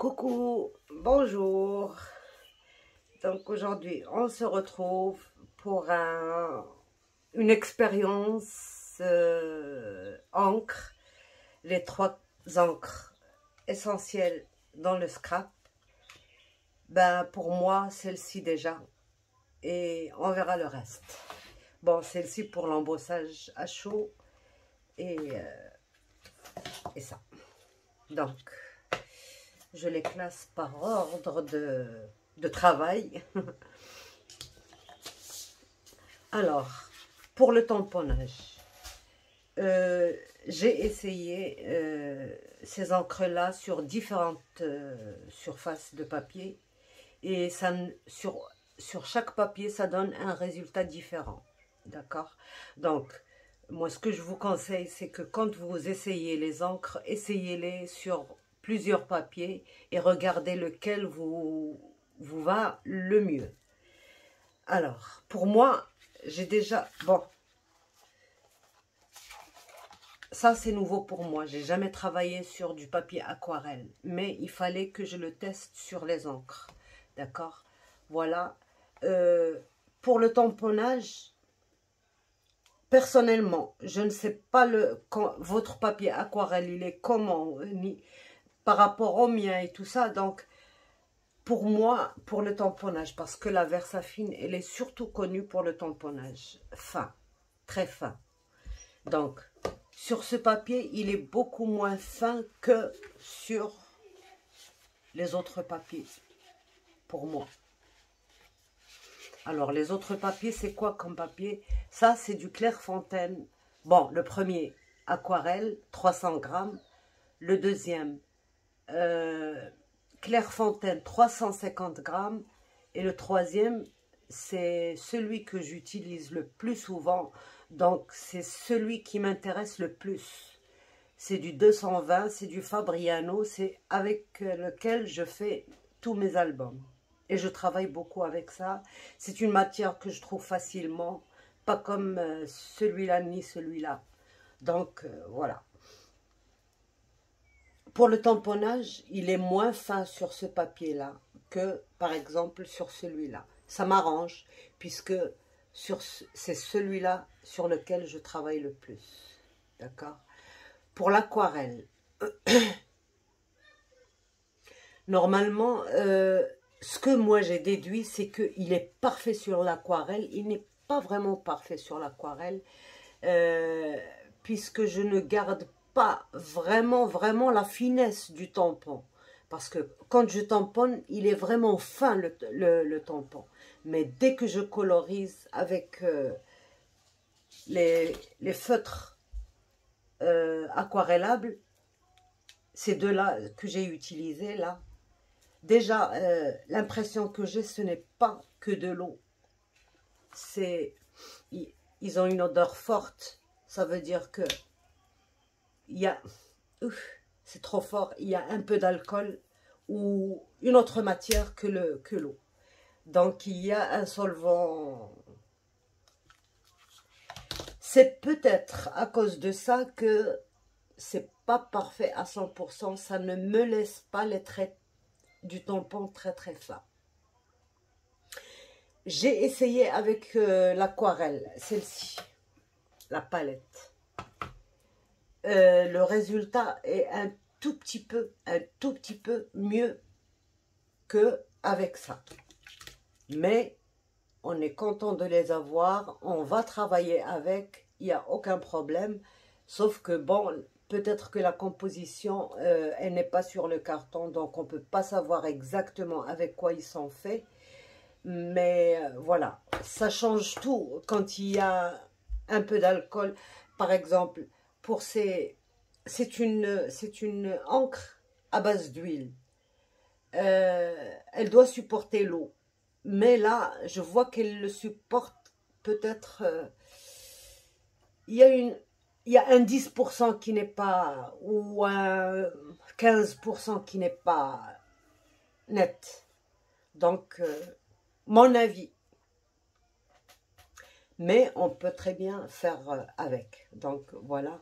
Coucou, bonjour. Donc aujourd'hui, on se retrouve pour une expérience encre, les 3 encres essentielles dans le scrap. Ben pour moi, celle-ci déjà, et on verra le reste. Bon, celle-ci pour l'embossage à chaud et ça. Donc, je les classe par ordre de travail. Alors, pour le tamponnage, j'ai essayé ces encres-là sur différentes surfaces de papier. Et ça, sur chaque papier, ça donne un résultat différent. D'accord? Donc, moi, ce que je vous conseille, c'est que quand vous essayez les encres, essayez-les sur plusieurs papiers et regardez lequel vous va le mieux. Alors, pour moi, j'ai déjà... Bon, ça c'est nouveau pour moi. J'ai jamais travaillé sur du papier aquarelle, mais il fallait que je le teste sur les encres. D'accord? Voilà. Pour le tamponnage, personnellement, je ne sais pas quand votre papier aquarelle, il est comment, ni par rapport au mien et tout ça. Donc, pour moi, pour le tamponnage, parce que la Versafine, elle est surtout connue pour le tamponnage fin, très fin. Donc, sur ce papier, il est beaucoup moins fin que sur les autres papiers, pour moi. Alors, les autres papiers, c'est quoi comme papier? Ça, c'est du Clairefontaine. Bon, le premier, aquarelle, 300 grammes. Le deuxième, Clairefontaine, 350 grammes. Et le troisième, c'est celui que j'utilise le plus souvent. Donc, c'est celui qui m'intéresse le plus. C'est du 220, c'est du Fabriano. C'est avec lequel je fais tous mes albums. Et je travaille beaucoup avec ça. C'est une matière que je trouve facilement. Pas comme celui-là ni celui-là. Donc, voilà. Pour le tamponnage, il est moins fin sur ce papier-là que, par exemple, sur celui-là. Ça m'arrange, puisque c'est celui-là sur lequel je travaille le plus. D'accord? Pour l'aquarelle, normalement, ce que moi j'ai déduit, c'est qu'il est parfait sur l'aquarelle. Il n'est pas vraiment parfait sur l'aquarelle, puisque je ne garde pas vraiment la finesse du tampon. Parce que quand je tamponne, il est vraiment fin le tampon. Mais dès que je colorise avec les feutres aquarellables, ces deux-là que j'ai utilisés là, déjà l'impression que j'ai, ce n'est pas que de l'eau. Ils ont une odeur forte. Ça veut dire que c'est trop fort, il y a un peu d'alcool ou une autre matière que l'eau. Donc il y a un solvant. C'est peut-être à cause de ça que c'est pas parfait à 100%. Ça ne me laisse pas les traits du tampon très fin. J'ai essayé avec l'aquarelle, celle-ci, la palette. Le résultat est un tout petit peu mieux que avec ça. Mais on est content de les avoir, on va travailler avec, il n'y a aucun problème. Sauf que bon, peut-être que la composition, elle n'est pas sur le carton, donc on ne peut pas savoir exactement avec quoi ils sont faits. Mais voilà, ça change tout quand il y a un peu d'alcool. Par exemple, pour c'est une encre à base d'huile. Elle doit supporter l'eau. Mais là, je vois qu'elle le supporte peut-être... il y a un 10% qui n'est pas... ou un 15% qui n'est pas net. Donc, mon avis. Mais on peut très bien faire avec. Donc, voilà.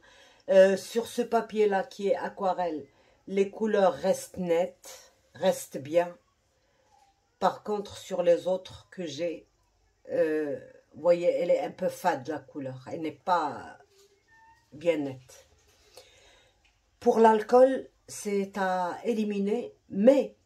Sur ce papier-là qui est aquarelle, les couleurs restent nettes. reste bien. Par contre, sur les autres que j'ai, vous voyez, elle est un peu fade la couleur. Elle n'est pas bien nette. Pour l'alcool, c'est à éliminer, mais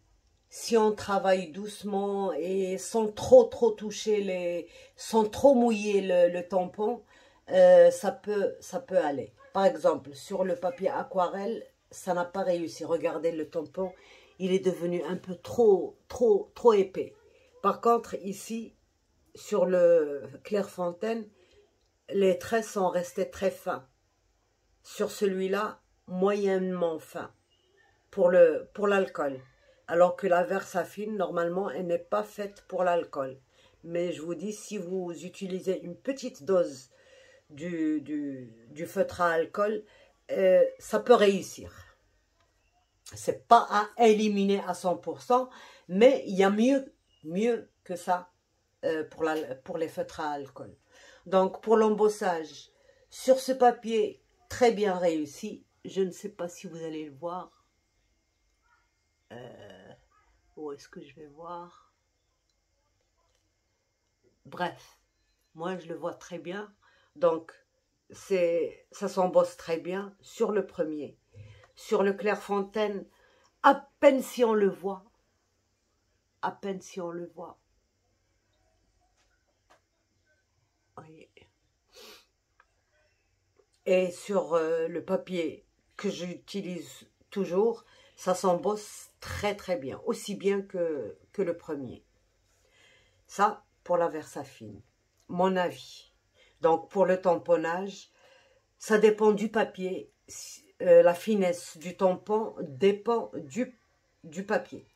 si on travaille doucement et sans trop toucher sans trop mouiller le tampon, ça peut aller. Par exemple, sur le papier aquarelle, ça n'a pas réussi. Regardez le tampon, il est devenu un peu trop épais. Par contre, ici, sur le Clairefontaine, les traits sont restés très fins. Sur celui-là, moyennement fin pour l'alcool. Alors que la Versafine, normalement, elle n'est pas faite pour l'alcool. Mais je vous dis, si vous utilisez une petite dose du feutre à alcool, ça peut réussir. C'est pas à éliminer à 100%, mais il y a mieux que ça pour les feutres à alcool. Donc, pour l'embossage, sur ce papier, très bien réussi. Je ne sais pas si vous allez le voir. Où est-ce que je vais voir? Bref, moi je le vois très bien. Donc, ça s'embosse très bien sur le premier. Sur le Clairefontaine, à peine si on le voit. À peine si on le voit. Voyez. Et sur le papier que j'utilise toujours, ça s'embosse très bien, aussi bien que le premier. Ça, pour la Versafine, mon avis. Donc, pour le tamponnage, ça dépend du papier. La finesse du tampon dépend du papier.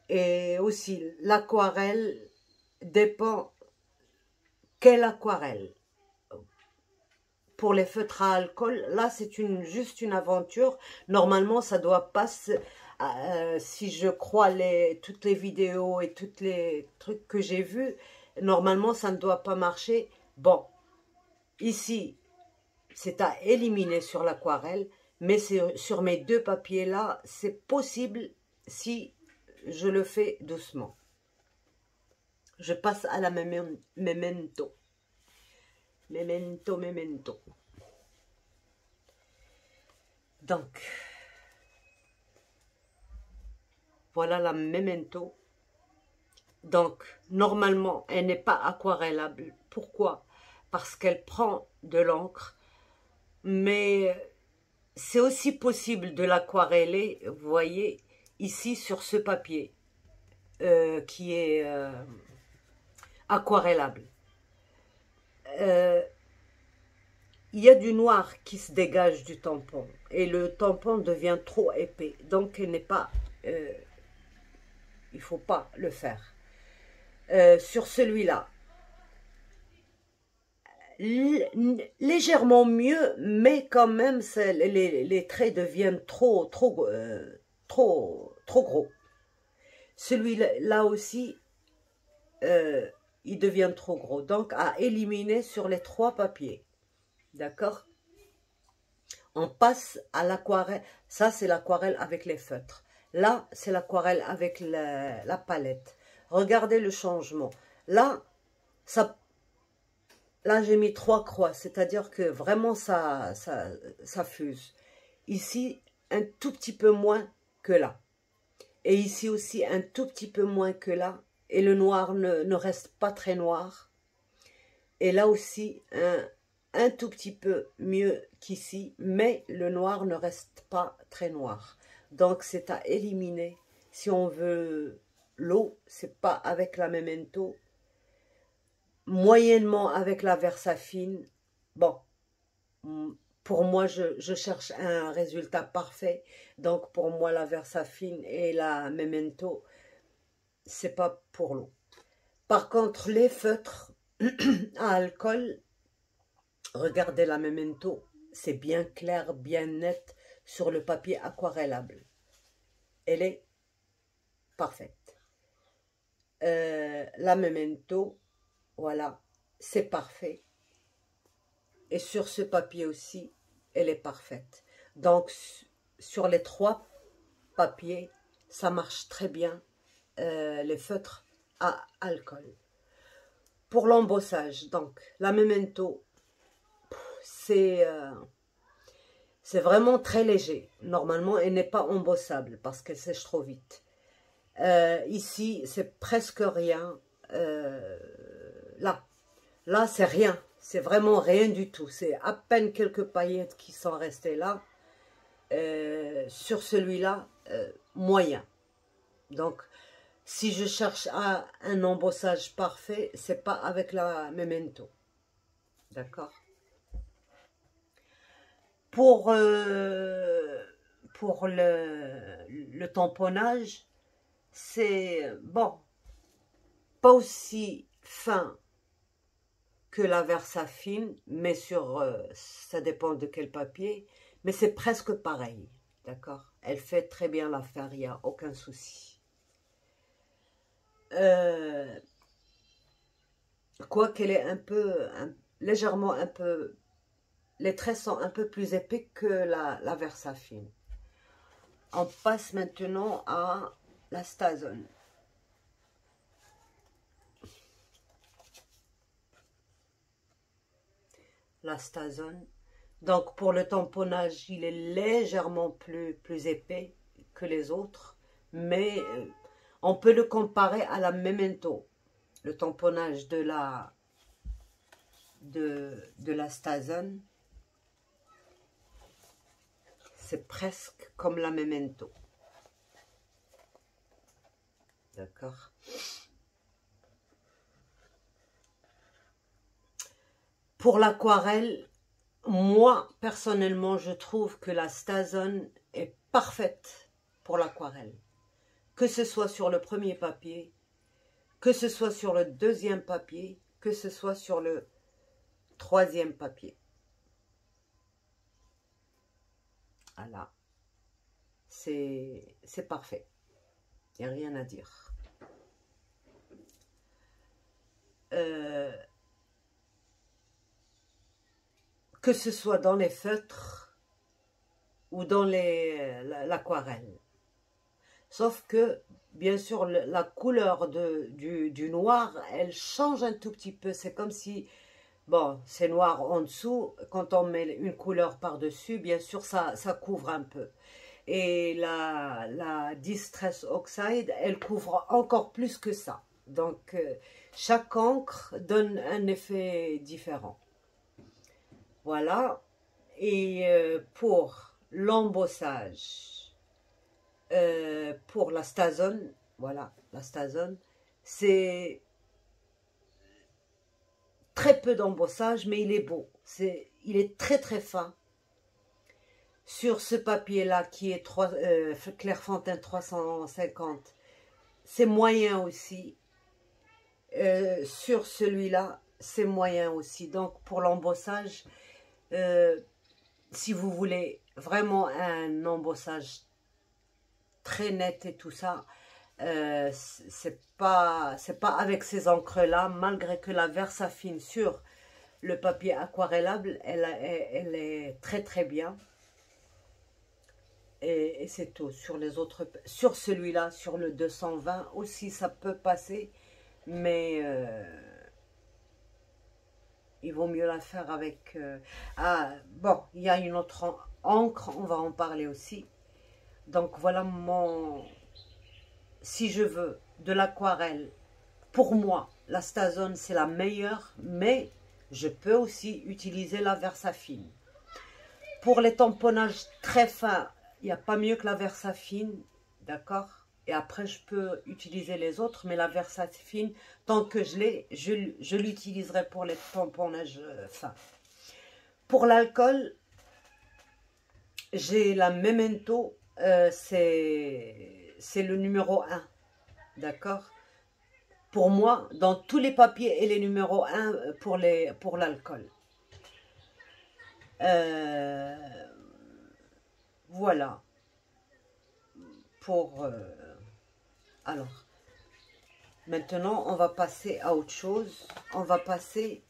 Et aussi, l'aquarelle dépend quelle aquarelle. Pour les feutres à alcool, là, c'est juste une aventure. Normalement, ça doit pas si je crois toutes les vidéos et tous les trucs que j'ai vus, normalement, ça ne doit pas marcher. Bon, ici, c'est à éliminer sur l'aquarelle, mais sur mes deux papiers-là, c'est possible si je le fais doucement. Je passe à la memento. Memento. Donc, voilà la memento. Donc, normalement, elle n'est pas aquarellable. Pourquoi? Parce qu'elle prend de l'encre. Mais c'est aussi possible de l'aquareller, vous voyez, ici sur ce papier, qui est aquarellable. Il y a du noir qui se dégage du tampon et le tampon devient trop épais, donc il ne faut pas le faire. Sur celui-là, légèrement mieux, mais quand même les traits deviennent trop gros. Celui-là aussi, il devient trop gros, donc à éliminer sur les trois papiers. D'accord? On passe à l'aquarelle. Ça, c'est l'aquarelle avec les feutres. Là, c'est l'aquarelle avec la palette. Regardez le changement. Là, j'ai mis 3 croix, c'est-à-dire que vraiment, ça fuse. Ici, un tout petit peu moins que là. Et ici aussi, un tout petit peu moins que là. Et le noir ne reste pas très noir. Et là aussi, un tout petit peu mieux qu'ici, mais le noir ne reste pas très noir. Donc, c'est à éliminer. Si on veut l'eau, c'est pas avec la memento. Moyennement avec la Versafine. Bon, pour moi, je cherche un résultat parfait. Donc, pour moi, la Versafine et la memento, c'est pas pour l'eau. Par contre, les feutres à alcool, regardez la memento, c'est bien clair, bien net sur le papier aquarellable. Elle est parfaite. La memento, voilà, c'est parfait. Et sur ce papier aussi, elle est parfaite. Donc, sur les 3 papiers, ça marche très bien, les feutres à alcool. Pour l'embossage, donc, la Memento, c'est vraiment très léger. Normalement, elle n'est pas embossable parce qu'elle sèche trop vite. Ici, c'est presque rien. Là, c'est rien. C'est vraiment rien du tout. C'est à peine quelques paillettes qui sont restées là. Sur celui-là, moyen. Donc, si je cherche un embossage parfait, c'est pas avec la Memento. D'accord? Pour le tamponnage, c'est bon, pas aussi fin que la Versafine, mais ça dépend de quel papier, mais c'est presque pareil, d'accord? Elle fait très bien l'affaire, il n'y a aucun souci. Quoi qu'elle est légèrement un peu, les traits sont un peu plus épais que la Versafine. On passe maintenant à la StaZone. La StaZone. Donc pour le tamponnage, il est légèrement plus épais que les autres, mais on peut le comparer à la Memento. Le tamponnage de la StaZone, c'est presque comme la Memento. D'accord? Pour l'aquarelle, moi, personnellement, je trouve que la StaZone est parfaite pour l'aquarelle. Que ce soit sur le premier papier, que ce soit sur le deuxième papier, que ce soit sur le troisième papier. Voilà. C'est parfait. Il n'y a rien à dire. Que ce soit dans les feutres ou dans l'aquarelle. Sauf que, bien sûr, la couleur du noir, elle change un tout petit peu. C'est comme si, bon, c'est noir en dessous. Quand on met une couleur par-dessus, bien sûr, ça couvre un peu. Et la Distress Oxide, elle couvre encore plus que ça. Donc, chaque encre donne un effet différent. Voilà. Et pour l'embossage, pour la StaZone, voilà, la StaZone, c'est très peu d'embossage, mais il est beau. Il est très très fin. Sur ce papier-là, qui est Clairefontaine 350, c'est moyen aussi. Sur celui-là, c'est moyen aussi. Donc, pour l'embossage, si vous voulez vraiment un embossage très net et tout ça, c'est pas avec ces encres-là, malgré que la Versafine sur le papier aquarellable, elle est très très bien. Et c'est tout. Sur les autres, sur celui-là, sur le 220 aussi, ça peut passer, mais il vaut mieux la faire avec... bon, il y a une autre encre, on va en parler aussi. Donc voilà si je veux de l'aquarelle, pour moi, la StaZone c'est la meilleure, mais je peux aussi utiliser la Versafine. Pour les tamponnages très fins, il n'y a pas mieux que la Versafine, d'accord? Et après, je peux utiliser les autres, mais la Versafine, tant que je l'ai, je l'utiliserai pour les tamponnages fins. Pour l'alcool, j'ai la Memento, c'est le numéro 1, d'accord? Pour moi, dans tous les papiers, elle est numéro 1 pour l'alcool. Voilà. Alors, maintenant, on va passer à autre chose. On va passer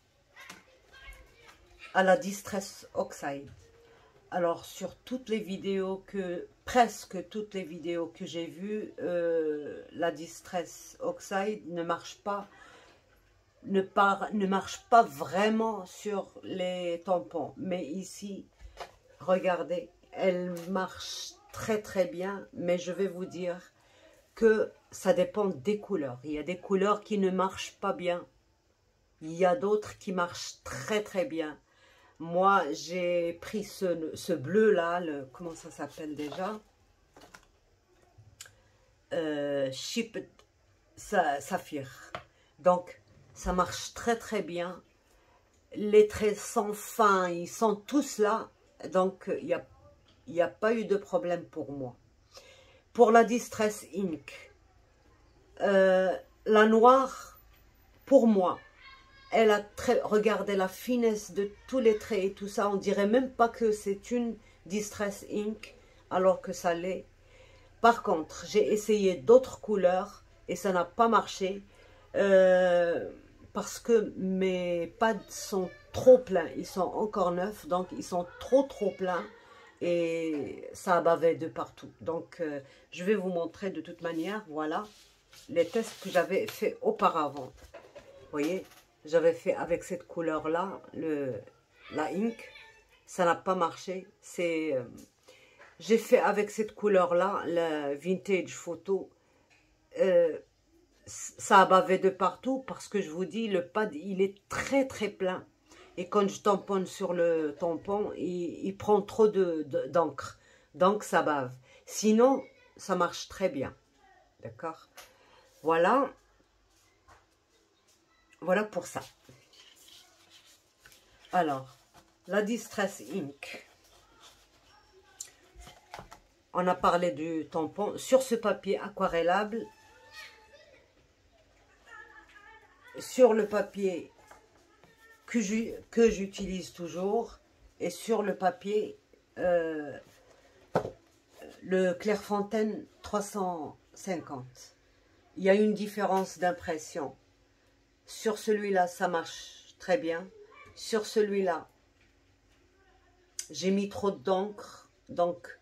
à la Distress Oxide. Alors, sur toutes les vidéos presque toutes les vidéos que j'ai vues, la Distress Oxide ne marche pas, ne marche pas vraiment sur les tampons. Mais ici, regardez, elle marche très très bien, mais je vais vous dire que ça dépend des couleurs. Il y a des couleurs qui ne marchent pas bien. Il y a d'autres qui marchent très très bien. Moi, j'ai pris ce bleu-là, comment ça s'appelle déjà? Chipped Saphir. Donc, ça marche très très bien. Les traits sont fins, ils sont tous là. Donc, il n'y a pas eu de problème pour moi. Pour la Distress Ink, la noire, pour moi, elle a regardez la finesse de tous les traits et tout ça. On dirait même pas que c'est une Distress Ink, alors que ça l'est. Par contre, j'ai essayé d'autres couleurs et ça n'a pas marché. Parce que mes pads sont trop pleins. Ils sont encore neufs, donc ils sont trop pleins. Et ça a bavé de partout. Donc, je vais vous montrer de toute manière, voilà, les tests que j'avais fait auparavant. Vous voyez, j'avais fait avec cette couleur-là, la Ink. Ça n'a pas marché. J'ai fait avec cette couleur-là, la Vintage Photo. Ça a bavé de partout parce que je vous dis, le pad, il est très très plein. Et quand je tamponne sur le tampon, il prend trop d'encre. Donc, ça bave. Sinon, ça marche très bien. D'accord? Voilà. Voilà pour ça. Alors, la Distress Ink. On a parlé du tampon. Sur ce papier aquarellable, sur le papier que j'utilise toujours, et sur le papier, le Clairefontaine 350. Il y a une différence d'impression. Sur celui-là, ça marche très bien. Sur celui-là, j'ai mis trop d'encre, donc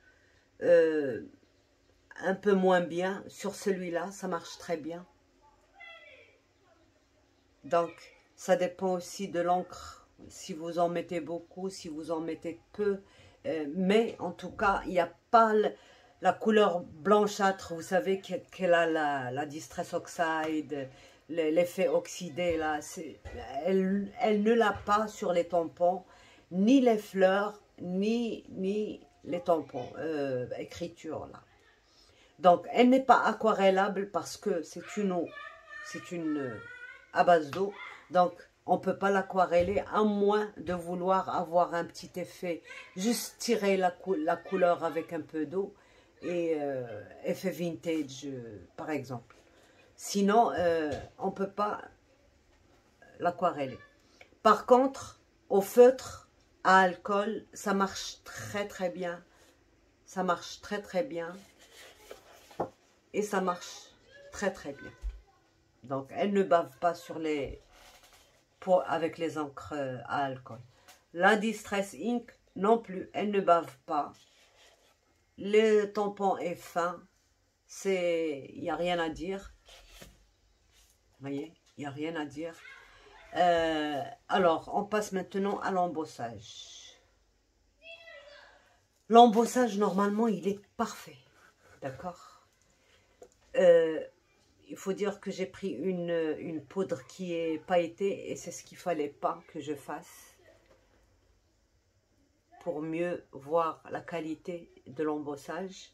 un peu moins bien. Sur celui-là, ça marche très bien. Donc, ça dépend aussi de l'encre, si vous en mettez beaucoup, si vous en mettez peu. Mais en tout cas, il n'y a pas la couleur blanchâtre, vous savez, qu'elle a la Distress Oxide, l'effet oxydé, là. Elle ne l'a pas sur les tampons, ni les fleurs, ni les tampons, écriture, là. Donc, elle n'est pas aquarellable parce que c'est une eau, c'est une à base d'eau. Donc, on ne peut pas l'aquareller à moins de vouloir avoir un petit effet. Juste tirer la couleur avec un peu d'eau et effet vintage, par exemple. Sinon, on ne peut pas l'aquareller. Par contre, au feutre, à alcool, ça marche très très bien. Ça marche très très bien. Et ça marche très très bien. Donc, elle ne bave pas sur avec les encres à alcool. La Distress Ink non plus, elle ne bave pas. Le tampon est fin. Il n'y a rien à dire. Vous voyez, il n'y a rien à dire. Alors, on passe maintenant à l'embossage. L'embossage, normalement, il est parfait. D'accord? Il faut dire que j'ai pris une poudre qui est pailletée et c'est ce qu'il ne fallait pas que je fasse pour mieux voir la qualité de l'embossage.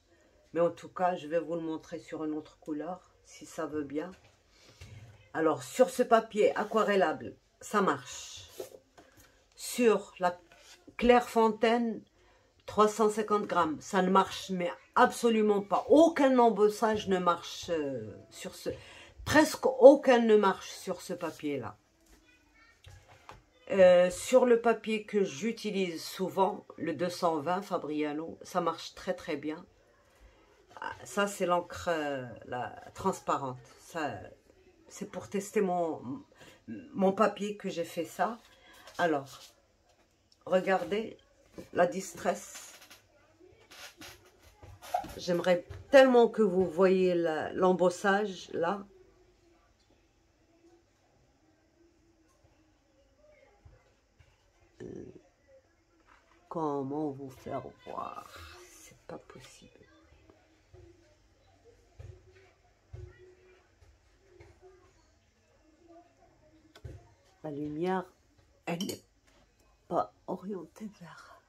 Mais en tout cas, je vais vous le montrer sur une autre couleur, si ça veut bien. Alors, sur ce papier aquarellable, ça marche. Sur la Clairefontaine, 350 grammes, ça ne marche mais absolument pas. Aucun embossage ne marche sur ce... Presque aucun ne marche sur ce papier-là. Sur le papier que j'utilise souvent, le 220 Fabriano, ça marche très très bien. Ça, c'est l'encre transparente. C'est pour tester mon papier que j'ai fait ça. Alors, regardez, la Distress. J'aimerais tellement que vous voyez l'embossage là. Comment vous faire voir? C'est pas possible. La lumière, elle n'est pas orientée vers...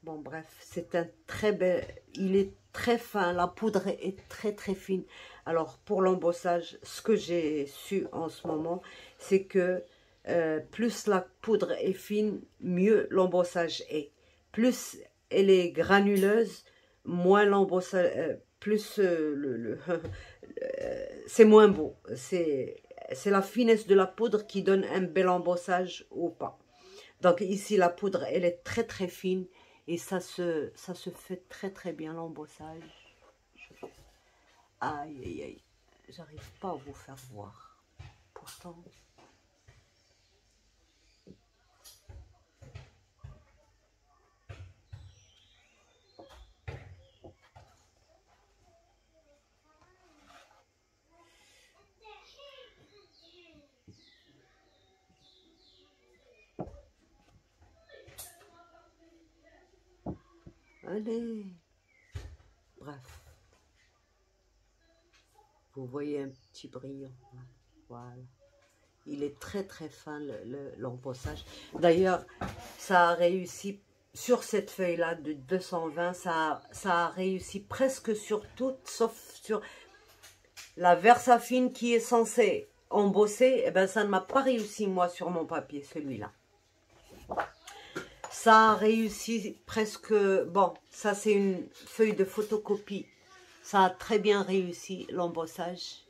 Bon, bref, c'est un très bel... Il est très fin, la poudre est très très fine. Alors, pour l'embossage, ce que j'ai su en ce moment, c'est que plus la poudre est fine, mieux l'embossage est. Plus elle est granuleuse, moins l'embossage... plus c'est moins beau. C'est la finesse de la poudre qui donne un bel embossage ou pas. Donc ici, la poudre, elle est très très fine et ça se fait très très bien l'embossage. Aïe aïe aïe, j'arrive pas à vous faire voir. Pourtant... Allez. Bref. Vous voyez un petit brillant. Voilà. Il est très très fin l'embossage. D'ailleurs, ça a réussi sur cette feuille-là de 220. Ça a réussi presque sur toutes, sauf sur la Versafine qui est censée embosser. Eh ben, ça ne m'a pas réussi moi sur mon papier, celui-là. Ça a réussi presque... Bon, ça c'est une feuille de photocopie. Ça a très bien réussi l'embossage.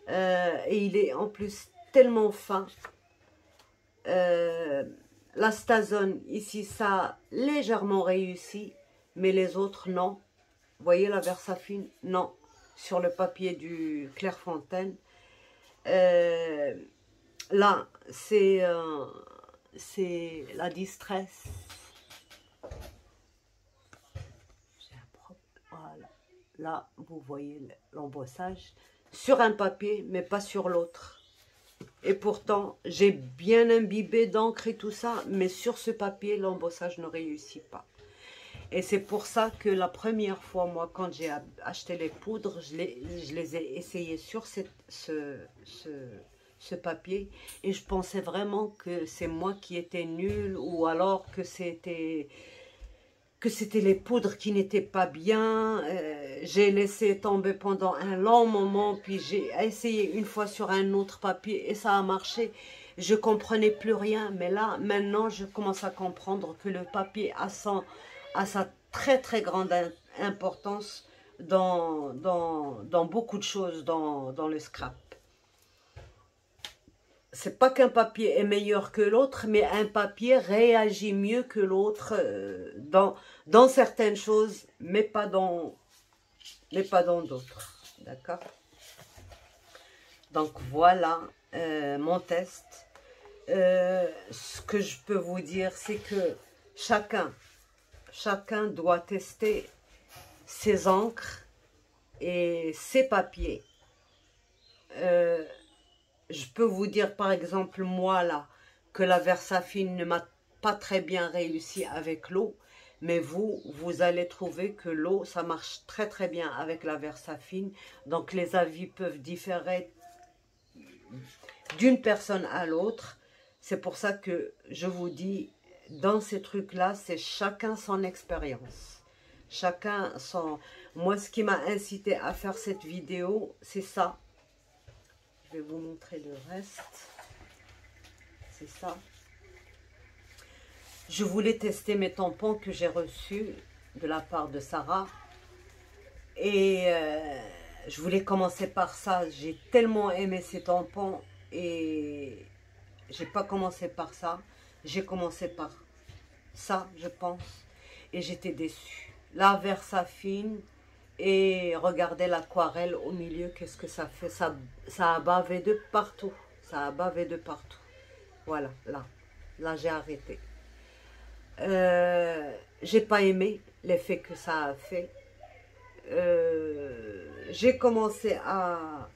Et il est en plus tellement fin. La Stazone, ici, ça a légèrement réussi. Mais les autres, non. Vous voyez la Versafine? Non. Sur le papier du Clairefontaine. Là, c'est la Distress. Voilà. Là, vous voyez l'embossage sur un papier, mais pas sur l'autre. Et pourtant, j'ai bien imbibé d'encre et tout ça, mais sur ce papier, l'embossage ne réussit pas. Et c'est pour ça que la première fois, moi, quand j'ai acheté les poudres, je les ai essayées sur ce papier. Et je pensais vraiment que c'est moi qui étais nulle ou alors que c'était les poudres qui n'étaient pas bien. J'ai laissé tomber pendant un long moment, puis j'ai essayé une fois sur un autre papier et ça a marché. Je comprenais plus rien, mais là, maintenant, je commence à comprendre que le papier a sa très très grande importance dans beaucoup de choses dans le scrap. C'est pas qu'un papier est meilleur que l'autre, mais un papier réagit mieux que l'autre dans certaines choses, mais pas dans d'autres. D'accord? Donc voilà mon test. Ce que je peux vous dire, c'est que chacun doit tester ses encres et ses papiers. Je peux vous dire par exemple moi là que la Versafine ne m'a pas très bien réussi avec l'eau, mais vous allez trouver que l'eau ça marche très très bien avec la Versafine. Donc les avis peuvent différer d'une personne à l'autre. C'est pour ça que je vous dis, dans ces trucs là, c'est chacun son expérience. Chacun son... Moi ce qui m'a incité à faire cette vidéo, c'est ça. Je vais vous montrer le reste. C'est ça. Je voulais tester mes tampons que j'ai reçus de la part de Sarah. Et je voulais commencer par ça. J'ai tellement aimé ces tampons. Et j'ai pas commencé par ça. J'ai commencé par ça, je pense. Et j'étais déçue. La Versafine. Et regardez l'aquarelle au milieu, qu'est-ce que ça fait? Ça a bavé de partout. Ça a bavé de partout. Voilà, là j'ai arrêté. J'ai pas aimé l'effet que ça a fait. J'ai commencé à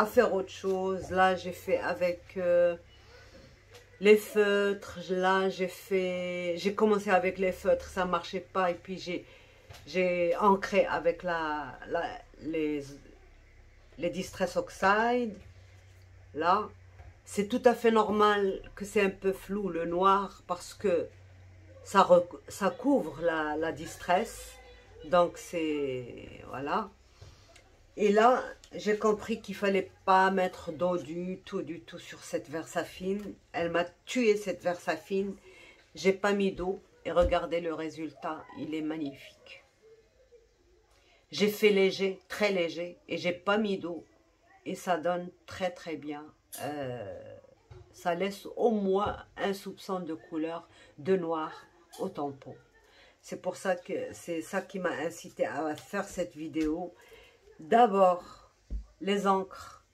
faire autre chose. Là, j'ai fait avec les feutres. Là, j'ai commencé avec les feutres, ça marchait pas. Et puis, j'ai ancré avec les Distress Oxide. Là, c'est tout à fait normal que c'est un peu flou le noir parce que ça couvre la Distress. Donc, c'est... Voilà. Et là, j'ai compris qu'il fallait pas mettre d'eau du tout sur cette Versafine. Elle m'a tué cette Versafine. J'ai pas mis d'eau et regardez le résultat, il est magnifique. J'ai fait léger, très léger et j'ai pas mis d'eau et ça donne très très bien. Ça laisse au moins un soupçon de couleur de noir au tampon. C'est pour ça que c'est ça qui m'a incité à faire cette vidéo. D'abord, les encres.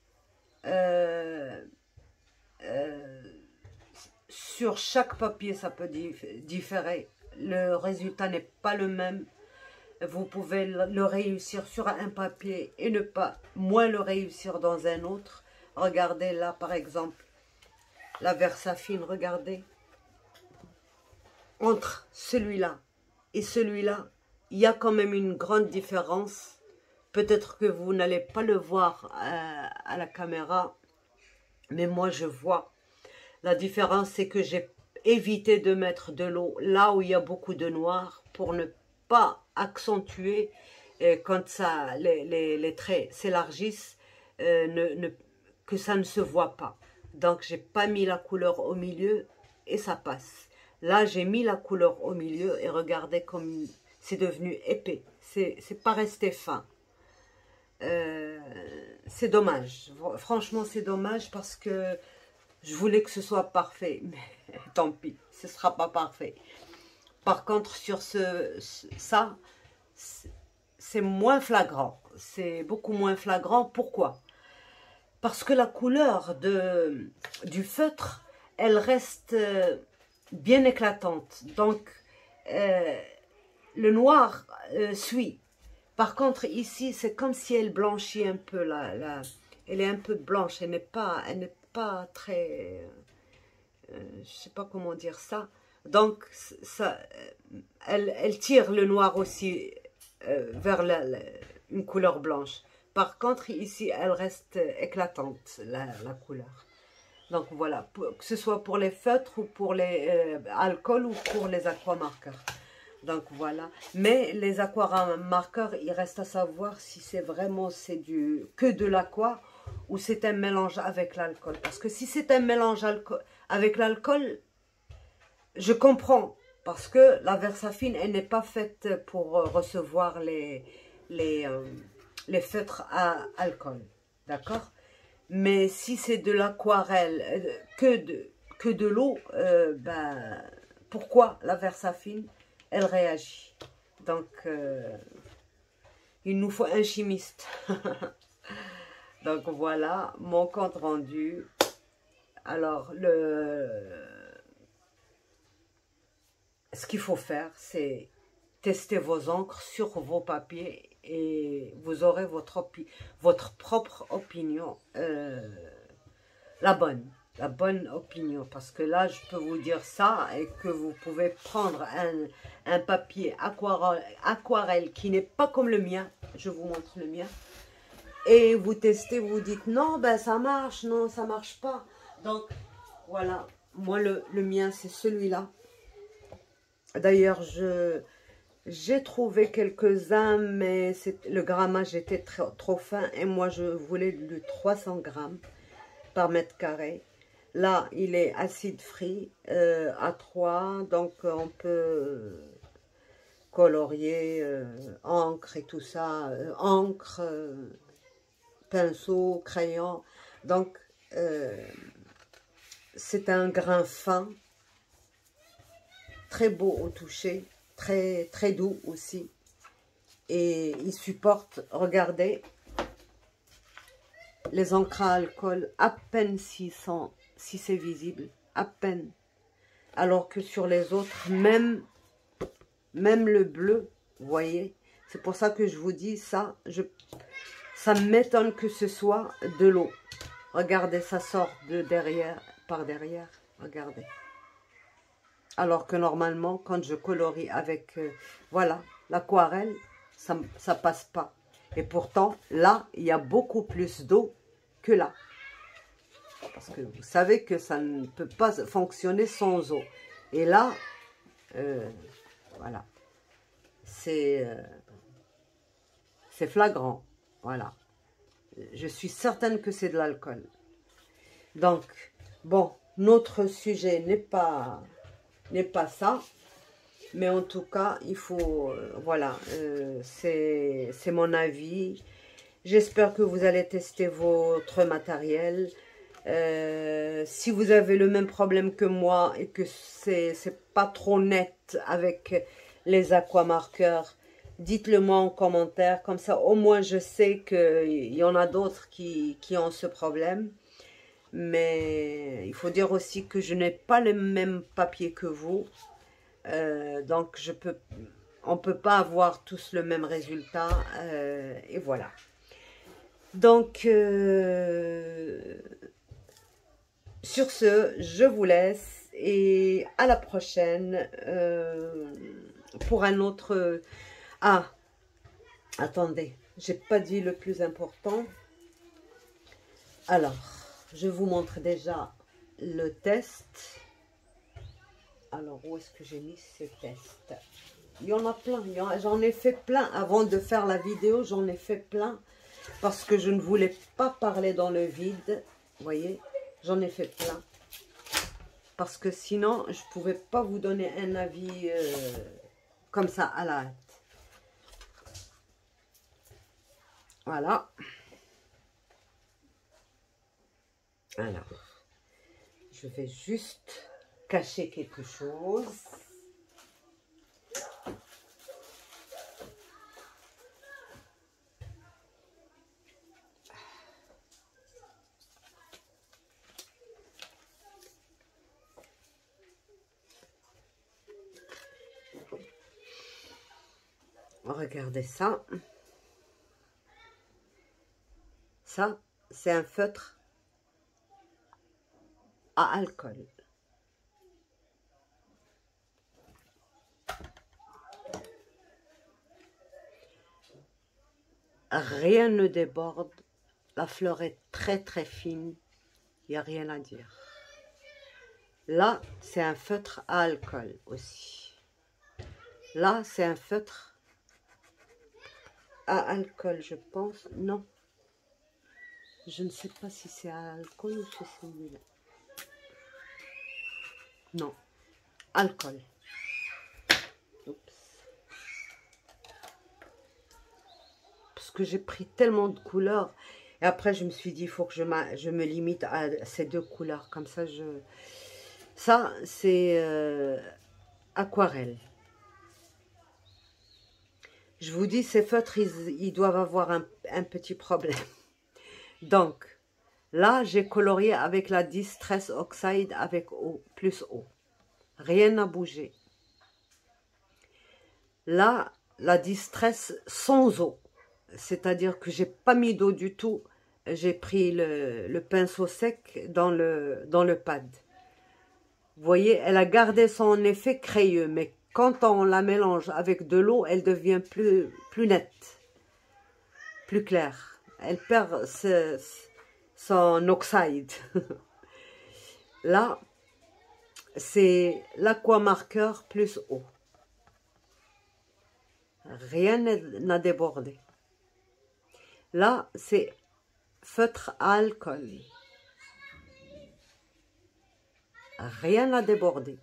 Sur chaque papier, ça peut différer. Le résultat n'est pas le même. Vous pouvez le réussir sur un papier et ne pas moins le réussir dans un autre. Regardez là, par exemple, la Versafine, regardez. Entre celui-là et celui-là, il y a quand même une grande différence. Peut-être que vous n'allez pas le voir à la caméra, mais moi je vois. La différence, c'est que j'ai évité de mettre de l'eau là où il y a beaucoup de noir pour ne pas accentuer quand ça, les traits s'élargissent, que ça ne se voit pas. Donc, j'ai pas mis la couleur au milieu et ça passe. Là, j'ai mis la couleur au milieu et regardez comme c'est devenu épais. C'est pas resté fin. C'est dommage. Franchement, c'est dommage parce que je voulais que ce soit parfait. Mais tant pis, ce ne sera pas parfait. Par contre, sur ça, c'est moins flagrant. C'est beaucoup moins flagrant. Pourquoi? Parce que la couleur du feutre, elle reste bien éclatante. Donc, le noir suit. Par contre, ici, c'est comme si elle blanchit un peu. Elle est un peu blanche. Elle n'est pas très... je ne sais pas comment dire ça. Donc, elle tire le noir aussi vers une couleur blanche. Par contre, ici, elle reste éclatante, la couleur. Donc, voilà. Que ce soit pour les feutres ou pour les alcools ou pour les aquamarqueurs. Donc voilà, mais les aquamarqueurs, il reste à savoir si c'est vraiment que de l'aqua ou c'est un mélange avec l'alcool. Parce que si c'est un mélange avec l'alcool, je comprends. Parce que la Versafine, elle n'est pas faite pour recevoir les feutres à alcool. D'accord? Mais si c'est de l'aquarelle, que de l'eau, ben, pourquoi la Versafine elle réagit. Donc, il nous faut un chimiste. Donc, voilà, mon compte rendu. Alors, ce qu'il faut faire, c'est tester vos encres sur vos papiers et vous aurez votre propre opinion, la bonne opinion, parce que là je peux vous dire ça et que vous pouvez prendre un papier aquarelle qui n'est pas comme le mien, je vous montre le mien, et vous testez, vous dites non ben ça marche, non ça marche pas. Donc voilà, moi le mien c'est celui-là. D'ailleurs j'ai trouvé quelques-uns, mais le grammage était trop fin et moi je voulais du 300 grammes par mètre carré. Là, il est acide free à 3, donc on peut colorier, encre et tout ça, encre, pinceau, crayon. Donc, c'est un grain fin, très beau au toucher, très, très doux aussi. Et il supporte, regardez, les encres à alcool, à peine 600, si c'est visible, à peine. Alors que sur les autres, même le bleu, vous voyez. C'est pour ça que je vous dis ça. Ça m'étonne que ce soit de l'eau. Regardez, ça sort de derrière, par derrière. Regardez. Alors que normalement, quand je colorie avec, voilà, l'aquarelle, ça passe pas. Et pourtant, là, il y a beaucoup plus d'eau que là. Parce que vous savez que ça ne peut pas fonctionner sans eau. Et là, voilà, c'est flagrant. Voilà. Je suis certaine que c'est de l'alcool. Donc, bon, notre sujet n'est pas ça. Mais en tout cas, il faut, voilà, c'est mon avis. J'espère que vous allez tester votre matériel. Si vous avez le même problème que moi et que c'est pas trop net avec les aquamarqueurs, dites-le moi en commentaire. Comme ça, au moins, je sais qu'il y en a d'autres qui ont ce problème. Mais il faut dire aussi que je n'ai pas le même papier que vous. Donc, on ne peut pas avoir tous le même résultat. Et voilà. Donc, sur ce, je vous laisse. Et à la prochaine pour un autre... Ah, attendez, j'ai pas dit le plus important. Alors, je vous montre déjà le test. Alors, où est-ce que j'ai mis ce test? Il y en a plein. J'en ai fait plein. Avant de faire la vidéo, j'en ai fait plein. Parce que je ne voulais pas parler dans le vide. Vous voyez, j'en ai fait plein. Parce que sinon, je ne pouvais pas vous donner un avis comme ça à la hâte. Voilà. Alors, je vais juste cacher quelque chose. Regardez ça. Ça, c'est un feutre à alcool. Rien ne déborde. La fleur est très très fine. Il n'y a rien à dire. Là, c'est un feutre à alcool aussi. Là, c'est un feutre à alcool, je pense. Non. Je ne sais pas si c'est à alcool ou c'est celui-là. Non. Alcool. Oups. Parce que j'ai pris tellement de couleurs. Et après, je me suis dit, il faut que je me limite à ces deux couleurs. Comme ça, ça, c'est aquarelle. Je vous dis, ces feutres, ils doivent avoir un petit problème. Donc, là, j'ai colorié avec la Distress Oxide avec eau, plus eau. Rien n'a bougé. Là, la Distress sans eau. C'est-à-dire que j'ai pas mis d'eau du tout. J'ai pris le pinceau sec dans le pad. Vous voyez, elle a gardé son effet crayeux, mais quand on la mélange avec de l'eau, elle devient plus nette, plus claire. Elle perd son oxyde. Là, c'est l'aquamarqueur plus eau. Rien n'a débordé. Là, c'est feutre à alcool. Rien n'a débordé.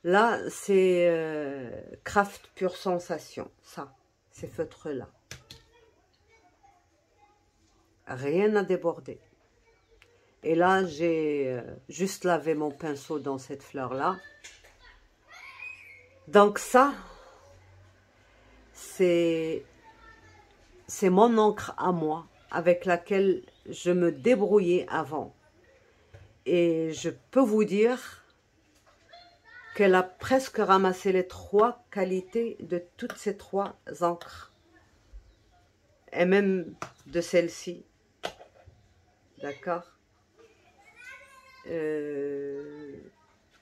Là, c'est Craft Pure Sensation. Ça, ces feutres-là. Rien n'a débordé. Et là, j'ai juste lavé mon pinceau dans cette fleur-là. Donc ça, c'est mon encre à moi, avec laquelle je me débrouillais avant. Et je peux vous dire qu'elle a presque ramassé les 3 qualités de toutes ces 3 encres. Et même de celle-ci. D'accord.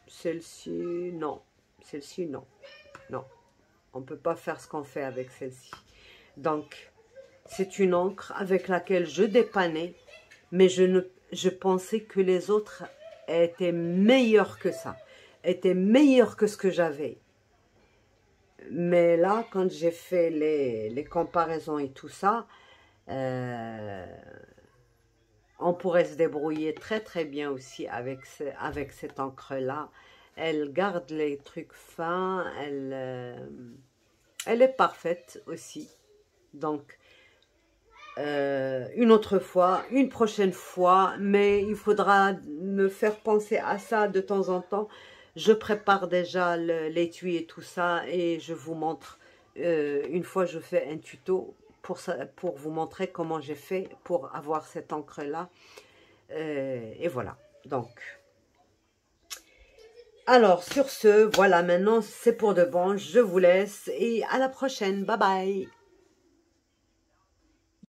Celle-ci, non. Celle-ci, non. Non. On ne peut pas faire ce qu'on fait avec celle-ci. Donc, c'est une encre avec laquelle je dépannais, mais je pensais que les autres étaient meilleures que ça. Étaient meilleures que ce que j'avais. Mais là, quand j'ai fait les comparaisons et tout ça, on pourrait se débrouiller très très bien aussi avec cette encre-là. Elle garde les trucs fins, elle est parfaite aussi. Donc, une autre fois, une prochaine fois, mais il faudra me faire penser à ça de temps en temps. Je prépare déjà l'étui et tout ça et je vous montre, une fois je fais un tuto pour vous montrer comment j'ai fait pour avoir cette encre-là. Et voilà, donc. Alors, sur ce, voilà, maintenant c'est pour de bon, je vous laisse et à la prochaine, bye bye.